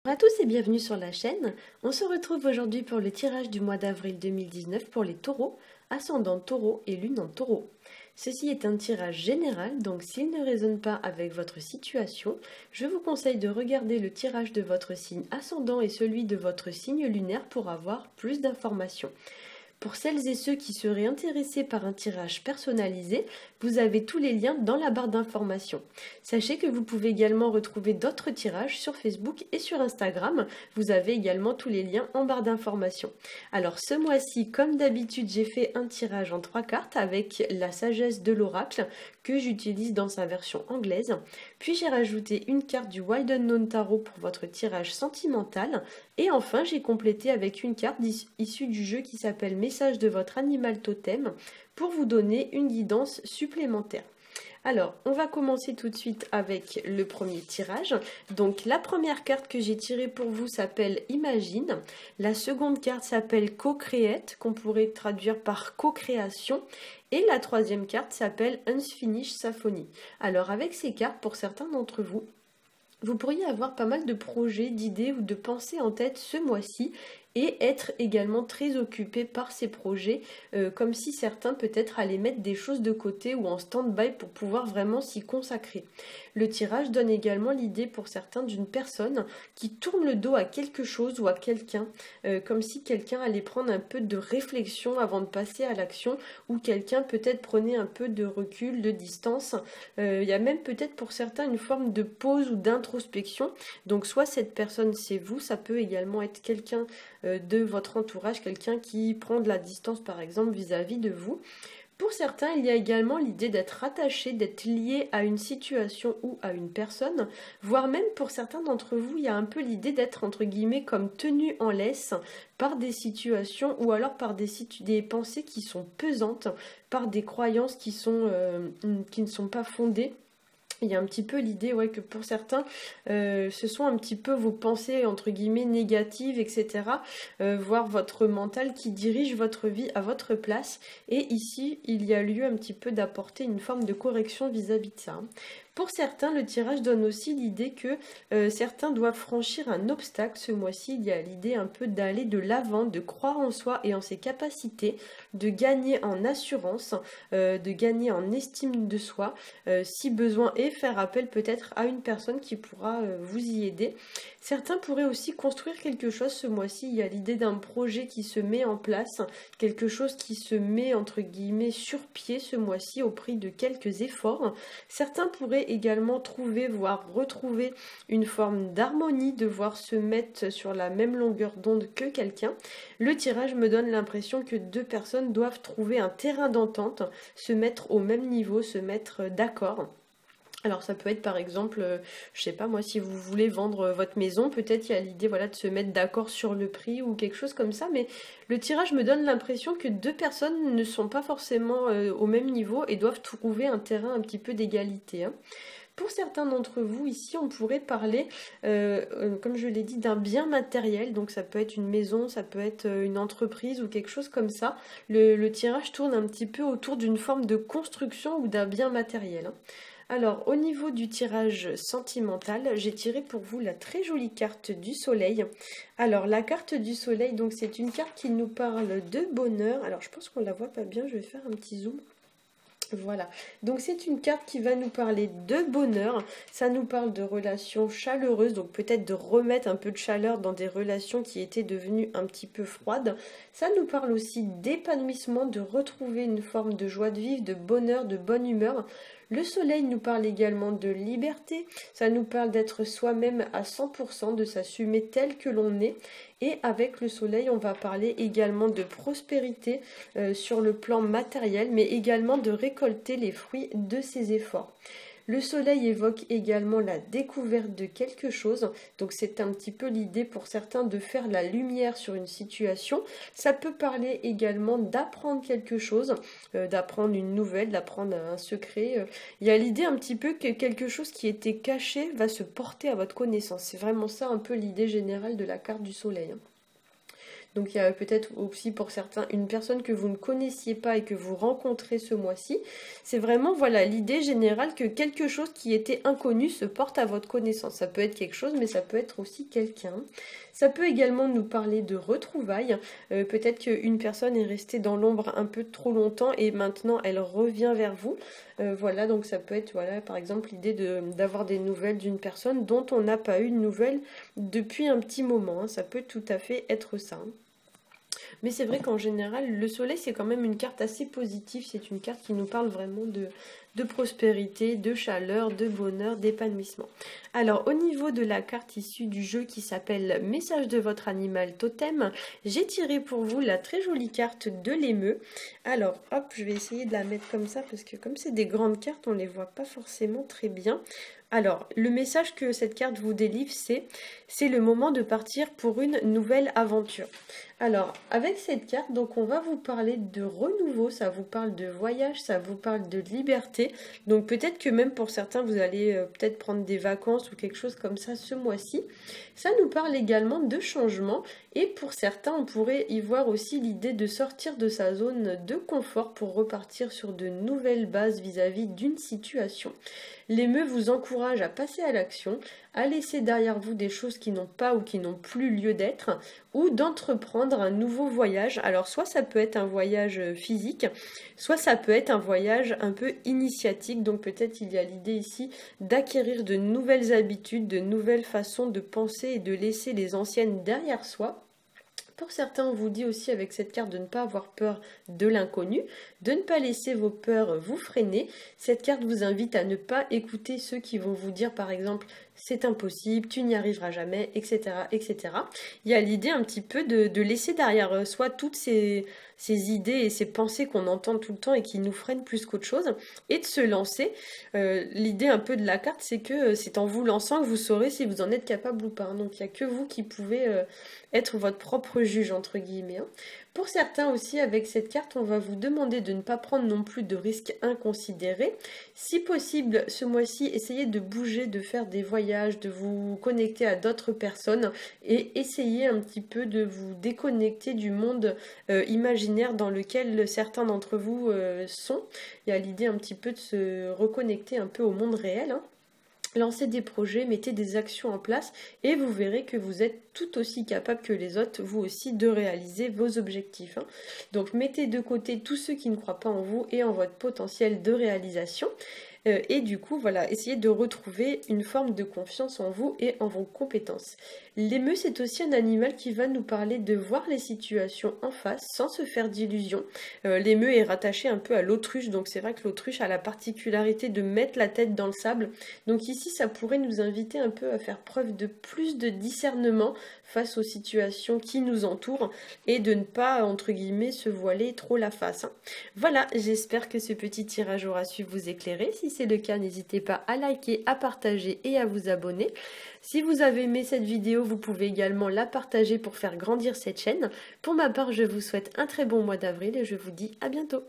Bonjour à tous et bienvenue sur la chaîne. On se retrouve aujourd'hui pour le tirage du mois d'avril 2019 pour les taureaux, ascendant taureau et lune en taureau. Ceci est un tirage général, donc s'il ne résonne pas avec votre situation, je vous conseille de regarder le tirage de votre signe ascendant et celui de votre signe lunaire pour avoir plus d'informations. Pour celles et ceux qui seraient intéressés par un tirage personnalisé, vous avez tous les liens dans la barre d'information. Sachez que vous pouvez également retrouver d'autres tirages sur Facebook et sur Instagram. Vous avez également tous les liens en barre d'information. Alors ce mois-ci, comme d'habitude, j'ai fait un tirage en 3 cartes avec la sagesse de l'oracle que j'utilise dans sa version anglaise. Puis j'ai rajouté une carte du Wild Unknown Tarot pour votre tirage sentimental. Et enfin, j'ai complété avec une carte issue du jeu qui s'appelle Message de votre animal totem pour vous donner une guidance supplémentaire. Alors, on va commencer tout de suite avec le premier tirage. Donc, la première carte que j'ai tirée pour vous s'appelle Imagine. La seconde carte s'appelle Co-Create, qu'on pourrait traduire par co-création. Et la troisième carte s'appelle Unfinished Symphony. Alors, avec ces cartes, pour certains d'entre vous, vous pourriez avoir pas mal de projets, d'idées ou de pensées en tête ce mois-ci et être également très occupé par ces projets, comme si certains peut-être allaient mettre des choses de côté ou en stand-by pour pouvoir vraiment s'y consacrer. Le tirage donne également l'idée pour certains d'une personne qui tourne le dos à quelque chose ou à quelqu'un, comme si quelqu'un allait prendre un peu de réflexion avant de passer à l'action, ou quelqu'un peut-être prenait un peu de recul, de distance. Il y a même peut-être pour certains une forme de pause ou d'introspection. Donc soit cette personne c'est vous, ça peut également être quelqu'un de votre entourage, quelqu'un qui prend de la distance par exemple vis-à-vis de vous. Pour certains, il y a également l'idée d'être attaché, d'être lié à une situation ou à une personne, voire même pour certains d'entre vous, il y a un peu l'idée d'être entre guillemets comme tenu en laisse par des situations ou alors par des pensées qui sont pesantes, par des croyances qui ne sont pas fondées. Il y a un petit peu l'idée que pour certains, ce sont un petit peu vos pensées entre guillemets négatives, etc. Voire votre mental qui dirige votre vie à votre place. Et ici, il y a lieu un petit peu d'apporter une forme de correction vis-à-vis de ça. Pour certains, le tirage donne aussi l'idée que certains doivent franchir un obstacle ce mois-ci. Il y a l'idée un peu d'aller de l'avant, de croire en soi et en ses capacités, de gagner en assurance, de gagner en estime de soi, si besoin est, faire appel peut-être à une personne qui pourra vous y aider. Certains pourraient aussi construire quelque chose ce mois-ci. Il y a l'idée d'un projet qui se met en place, quelque chose qui se met entre guillemets sur pied ce mois-ci au prix de quelques efforts. Certains pourraient également trouver, voire retrouver une forme d'harmonie, devoir se mettre sur la même longueur d'onde que quelqu'un. Le tirage me donne l'impression que deux personnes doivent trouver un terrain d'entente, se mettre au même niveau, se mettre d'accord. Alors ça peut être par exemple, je sais pas moi, si vous voulez vendre votre maison, peut-être il y a l'idée de se mettre d'accord sur le prix ou quelque chose comme ça, mais le tirage me donne l'impression que deux personnes ne sont pas forcément au même niveau et doivent trouver un terrain un petit peu d'égalité, hein. Pour certains d'entre vous, ici, on pourrait parler, comme je l'ai dit, d'un bien matériel. Donc ça peut être une maison, ça peut être une entreprise ou quelque chose comme ça. Le tirage tourne un petit peu autour d'une forme de construction ou d'un bien matériel, hein. Alors, au niveau du tirage sentimental, j'ai tiré pour vous la très jolie carte du soleil. Alors, la carte du soleil, donc c'est une carte qui nous parle de bonheur. Alors, je pense qu'on la voit pas bien, je vais faire un petit zoom. Voilà, donc c'est une carte qui va nous parler de bonheur, ça nous parle de relations chaleureuses, donc peut-être de remettre un peu de chaleur dans des relations qui étaient devenues un petit peu froides. Ça nous parle aussi d'épanouissement, de retrouver une forme de joie de vivre, de bonheur, de bonne humeur. Le soleil nous parle également de liberté, ça nous parle d'être soi-même à 100%, de s'assumer tel que l'on est. Et avec le soleil, on va parler également de prospérité sur le plan matériel, mais également de récolter les fruits de ses efforts. Le soleil évoque également la découverte de quelque chose, donc c'est un petit peu l'idée pour certains de faire la lumière sur une situation. Ça peut parler également d'apprendre quelque chose, d'apprendre une nouvelle, d'apprendre un secret. Il y a l'idée un petit peu que quelque chose qui était caché va se porter à votre connaissance. C'est vraiment ça un peu l'idée générale de la carte du soleil, hein. Donc il y a peut-être aussi pour certains une personne que vous ne connaissiez pas et que vous rencontrez ce mois-ci. C'est vraiment voilà l'idée générale que quelque chose qui était inconnu se porte à votre connaissance. Ça peut être quelque chose, mais ça peut être aussi quelqu'un. Ça peut également nous parler de retrouvailles. Peut-être qu'une personne est restée dans l'ombre un peu trop longtemps et maintenant elle revient vers vous. Voilà, donc ça peut être, voilà, par exemple, l'idée d'avoir des nouvelles d'une personne dont on n'a pas eu de nouvelles depuis un petit moment. Hein. Ça peut tout à fait être ça. Hein. Mais c'est vrai qu'en général, le soleil, c'est quand même une carte assez positive. C'est une carte qui nous parle vraiment de prospérité, de chaleur, de bonheur, d'épanouissement. Alors, au niveau de la carte issue du jeu qui s'appelle Message de votre animal totem, j'ai tiré pour vous la très jolie carte de l'émeu. Alors, hop, je vais essayer de la mettre comme ça parce que comme c'est des grandes cartes, on ne les voit pas forcément très bien. Alors, le message que cette carte vous délivre, c'est le moment de partir pour une nouvelle aventure. Alors, avec cette carte, donc on va vous parler de renouveau, ça vous parle de voyage, ça vous parle de liberté. Donc peut-être que même pour certains, vous allez peut-être prendre des vacances ou quelque chose comme ça ce mois-ci. Ça nous parle également de changement et pour certains, on pourrait y voir aussi l'idée de sortir de sa zone de confort pour repartir sur de nouvelles bases vis-à-vis d'une situation. L'émeu vous encourage à passer à l'action, à laisser derrière vous des choses qui n'ont pas ou qui n'ont plus lieu d'être, ou d'entreprendre un nouveau voyage. Alors soit ça peut être un voyage physique, soit ça peut être un voyage un peu initiatique. Donc peut-être il y a l'idée ici d'acquérir de nouvelles habitudes, de nouvelles façons de penser et de laisser les anciennes derrière soi. Pour certains, on vous dit aussi avec cette carte de ne pas avoir peur de l'inconnu, de ne pas laisser vos peurs vous freiner. Cette carte vous invite à ne pas écouter ceux qui vont vous dire par exemple c'est impossible, tu n'y arriveras jamais, etc. etc. Il y a l'idée un petit peu de laisser derrière soi toutes ces idées et ces pensées qu'on entend tout le temps et qui nous freinent plus qu'autre chose, et de se lancer. L'idée un peu de la carte, c'est que c'est en vous lançant que vous saurez si vous en êtes capable ou pas. Donc il n'y a que vous qui pouvez être votre propre juge, entre guillemets. Hein. Pour certains aussi, avec cette carte, on va vous demander de ne pas prendre non plus de risques inconsidérés. Si possible, ce mois-ci, essayez de bouger, de faire des voyages, de vous connecter à d'autres personnes et essayez un petit peu de vous déconnecter du monde imaginaire dans lequel certains d'entre vous sont. Il y a l'idée un petit peu de se reconnecter un peu au monde réel. Hein. Lancez des projets, mettez des actions en place et vous verrez que vous êtes tout aussi capable que les autres, vous aussi, de réaliser vos objectifs. Hein. Donc mettez de côté tous ceux qui ne croient pas en vous et en votre potentiel de réalisation. Et du coup, voilà, essayez de retrouver une forme de confiance en vous et en vos compétences. L'émeu, c'est aussi un animal qui va nous parler de voir les situations en face sans se faire d'illusions. L'émeu est rattaché un peu à l'autruche, donc c'est vrai que l'autruche a la particularité de mettre la tête dans le sable. Donc ici, ça pourrait nous inviter un peu à faire preuve de plus de discernement face aux situations qui nous entourent et de ne pas, entre guillemets, se voiler trop la face. Hein. Voilà, j'espère que ce petit tirage aura su vous éclairer. Si c'est le cas, n'hésitez pas à liker, à partager et à vous abonner. Si vous avez aimé cette vidéo, vous pouvez également la partager pour faire grandir cette chaîne. Pour ma part, je vous souhaite un très bon mois d'avril et je vous dis à bientôt.